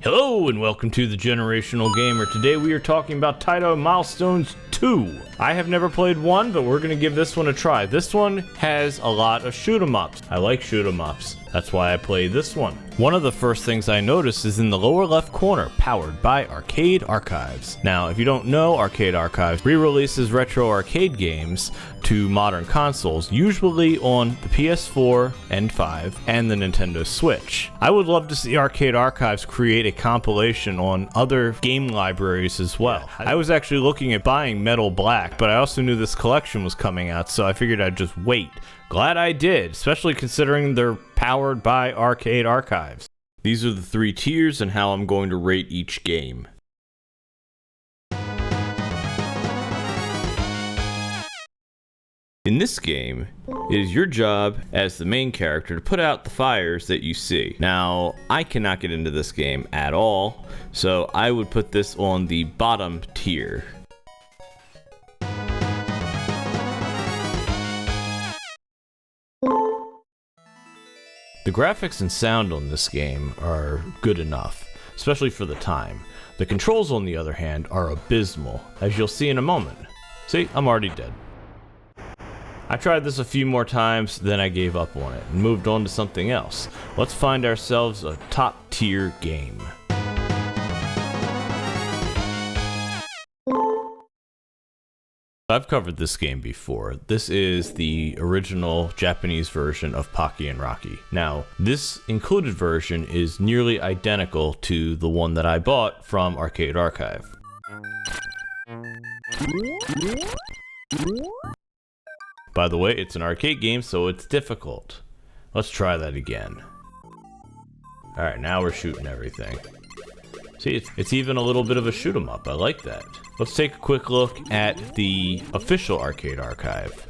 Hello and welcome to the Generational Gamer. Today we are talking about Taito Milestones 2. I have never played one, but we're going to give this one a try. This one has a lot of shoot 'em ups. I like shoot 'em ups. That's why I play this one. One of the first things I noticed is in the lower left corner, powered by Arcade Archives. Now, if you don't know, Arcade Archives re-releases retro arcade games to modern consoles, usually on the PS4 and 5 and the Nintendo Switch. I would love to see Arcade Archives create a compilation on other game libraries as well. I was actually looking at buying Metal Black, but I also knew this collection was coming out, so I figured I'd just wait. Glad I did, especially considering they're powered by Arcade Archives. These are the three tiers and how I'm going to rate each game. In this game, it is your job as the main character to put out the fires that you see. Now, I cannot get into this game at all, so I would put this on the bottom tier. The graphics and sound on this game are good enough, especially for the time. The controls, on the other hand, are abysmal, as you'll see in a moment. See, I'm already dead. I tried this a few more times, then I gave up on it and moved on to something else. Let's find ourselves a top tier game. I've covered this game before. This is the original Japanese version of Pocky and Rocky. Now, this included version is nearly identical to the one that I bought from Arcade Archive. By the way, it's an arcade game, so it's difficult. Let's try that again. Alright, now we're shooting everything. See, it's even a little bit of a shoot 'em up. I like that. Let's take a quick look at the official Arcade Archive.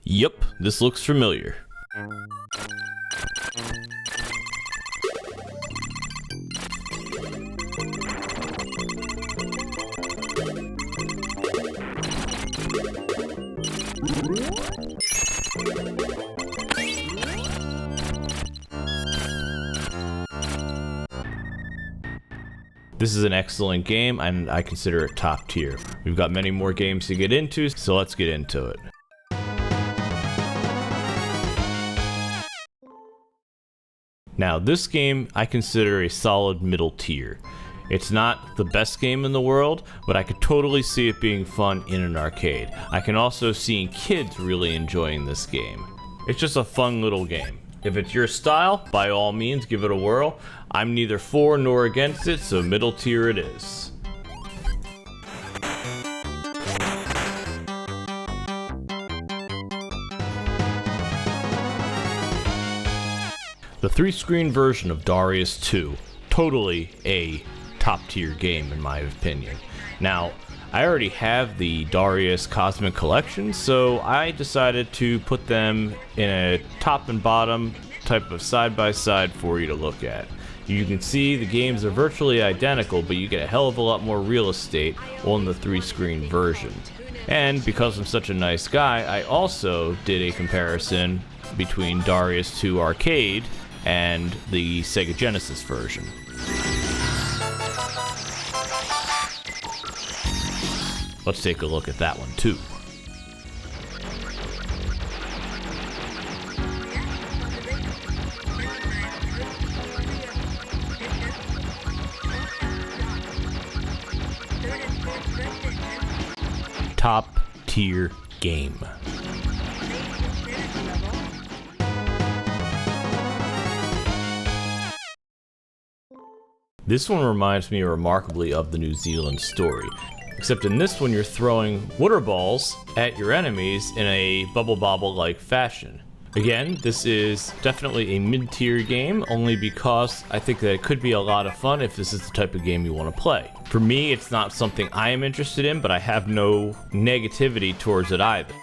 Yep, this looks familiar. This is an excellent game, and I consider it top tier. We've got many more games to get into, so let's get into it. Now, this game I consider a solid middle tier. It's not the best game in the world, but I could totally see it being fun in an arcade. I can also see kids really enjoying this game. It's just a fun little game. If it's your style, by all means give it a whirl. I'm neither for nor against it, so middle tier it is. The 3-screen version of Darius II, totally a top tier game in my opinion. Now, I already have the Darius Cosmic Collection, so I decided to put them in a top and bottom type of side-by-side for you to look at. You can see the games are virtually identical, but you get a hell of a lot more real estate on the 3-screen version. And because I'm such a nice guy, I also did a comparison between Darius II Arcade and the Sega Genesis version. Let's take a look at that one too. Top tier game. This one reminds me remarkably of the NewZealand Story. Except in this one, you're throwing water balls at your enemies in a bubble bobble-like fashion. Again, this is definitely a mid-tier game, only because I think that it could be a lot of fun if this is the type of game you want to play. For me, it's not something I am interested in, but I have no negativity towards it either.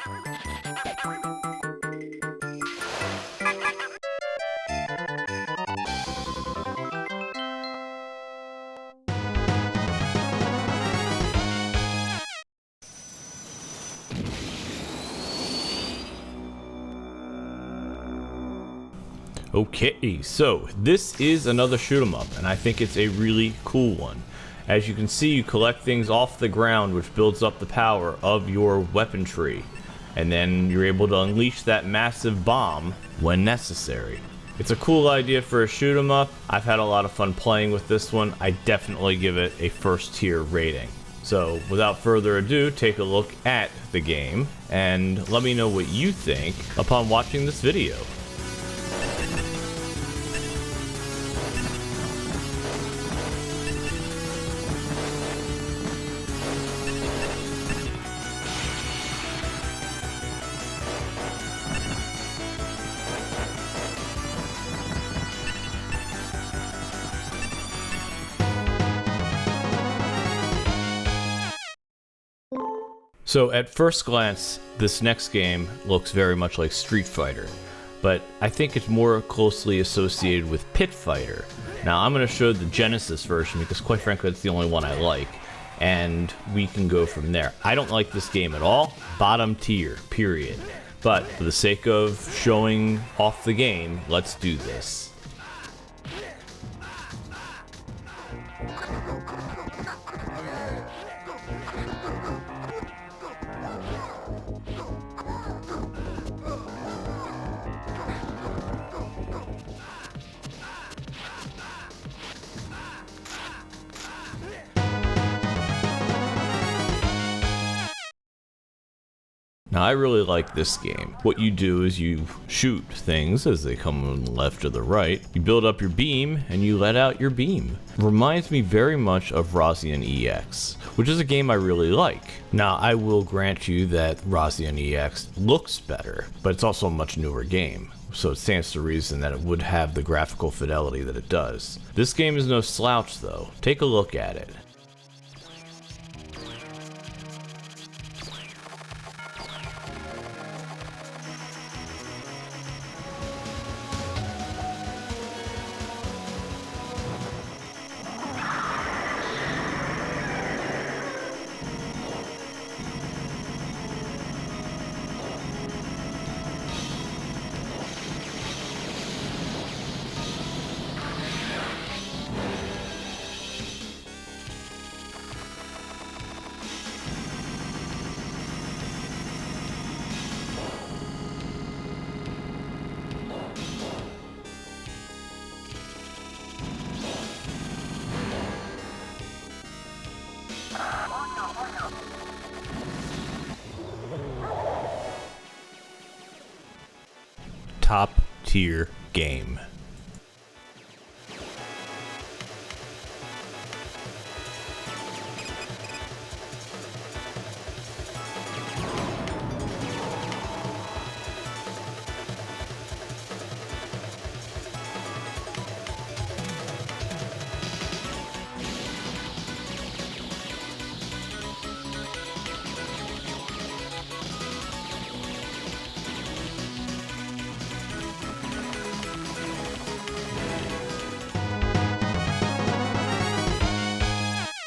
Okay, so this is another shoot 'em up, and I think it's a really cool one. As you can see, you collect things off the ground, which builds up the power of your weapon tree, and then you're able to unleash that massive bomb when necessary. It's a cool idea for a shoot 'em up. I've had a lot of fun playing with this one. I definitely give it a first tier rating. So without further ado, take a look at the game and let me know what you think upon watching this video. So at first glance, this next game looks very much like Street Fighter, but I think it's more closely associated with Pit Fighter. Now I'm going to show the Genesis version because quite frankly it's the only one I like, and we can go from there. I don't like this game at all, bottom tier, period. But for the sake of showing off the game, let's do this. Now I really like this game. What you do is you shoot things as they come from the left or the right. You build up your beam and you let out your beam. It reminds me very much of Razian EX, which is a game I really like. Now I will grant you that Razian EX looks better, but it's also a much newer game. So it stands to reason that it would have the graphical fidelity that it does. This game is no slouch though. Take a look at it. Top tier game.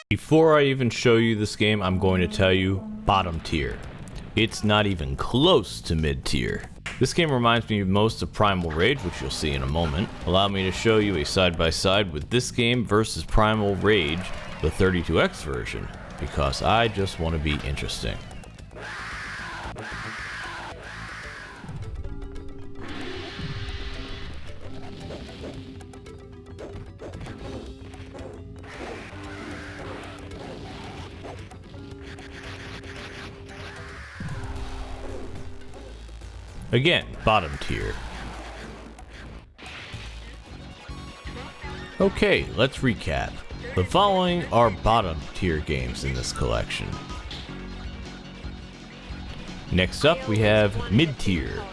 Before I even show you this game, I'm going to tell you bottom tier. It's not even close to mid tier. This game reminds me most of Primal Rage, which you'll see in a moment. Allow me to show you a side-by-side with this game versus Primal Rage, the 32X version, because I just want to be interesting. Again, bottom tier. Okay, let's recap. The following are bottom tier games in this collection. Next up, we have mid tier.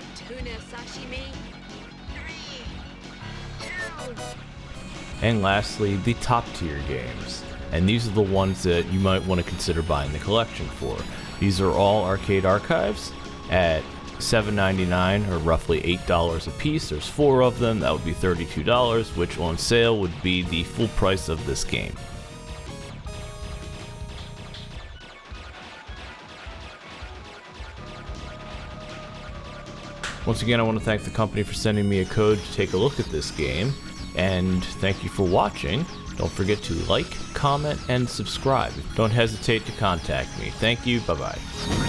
And lastly, the top tier games. And these are the ones that you might want to consider buying the collection for. These are all arcade archives at $7.99 or roughly $8 a piece. There's 4 of them. That would be $32, which on sale would be the full price of this game. Once again, I want to thank the company for sending me a code to take a look at this game, and thank you for watching. Don't forget to like, comment, and subscribe. Don't hesitate to contact me. Thank you. Bye-bye.